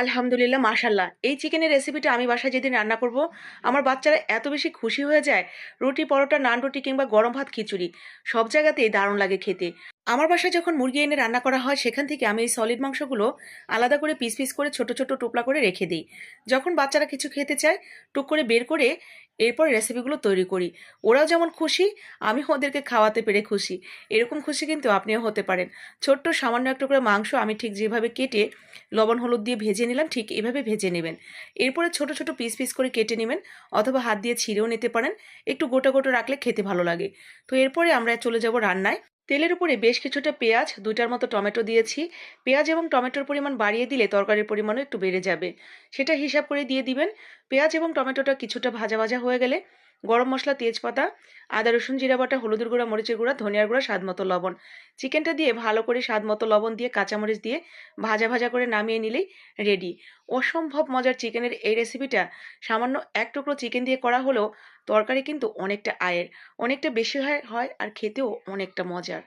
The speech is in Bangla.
আলহামদুলিল্লাহ, মাশাআল্লাহ। এই চিকেনের রেসিপিটা আমি বাসায় যেদিন রান্না করব, আমার বাচ্চারা এত বেশি খুশি হয়ে যায়, রুটি, পরোটা, নান রুটি কিংবা গরম ভাত, খিচুড়ি সব জায়গাতেই দারুণ লাগে খেতে। আমার বাসায় যখন মুরগি এনে রান্না করা হয়, সেখান থেকে আমি এই সলিড মাংসগুলো আলাদা করে পিস, পিস করে ছোট, ছোট টুকরা করে রেখে দেই। যখন বাচ্চারা কিছু খেতে চায়, টুক করে বের করে এরপর রেসিপিগুলো তৈরি করি। ওরাও যেমন খুশি, আমিও ওদেরকে খাওয়াতে পেরে খুশি। এরকম খুশি কিন্তু আপনিও হতে পারেন। ছোট্ট সামান্য এক টুকরা মাংস আমি ঠিক যেভাবে কেটে লবণ হলুদ দিয়ে ভেজে নিলাম, ঠিক এভাবে ভেজে নেবেন। এরপরে ছোট ছোট পিস পিস করে কেটে নেবেন, অথবা হাত দিয়ে ছিঁড়েও নিতে পারেন। একটু গোটা গোটা রাখলে খেতে ভালো লাগে। তো এরপরে আমরা চলে যাব রান্নায়। তেলের উপরে বেশ কিছুটা পেঁয়াজ, দুইটার মতো টমেটো দিয়েছি। পেঁয়াজ এবং টমেটোর পরিমাণ বাড়িয়ে দিলে তরকারির পরিমাণও একটু বেড়ে যাবে, সেটা হিসাব করে দিয়ে দিবেন। পেঁয়াজ এবং টমেটোটা কিছুটা ভাজা ভাজা হয়ে গেলে গরম মশলা, তেজপাতা, আদা রসুন জিরা বাটা, হলুদের গুঁড়া, মরিচের গুঁড়া, ধনিয়ার গুঁড়া, স্বাদ মতো লবণ, চিকেনটা দিয়ে ভালো করে স্বাদ মতো লবণ দিয়ে কাঁচামরিচ দিয়ে ভাজা ভাজা করে নামিয়ে নিলেই রেডি। অসম্ভব মজার চিকেনের এই রেসিপিটা সামান্য এক টুকরো চিকেন দিয়ে করা হলেও তরকারি কিন্তু অনেকটা আয়ের, অনেকটা বেশি হয় আর খেতেও অনেকটা মজার।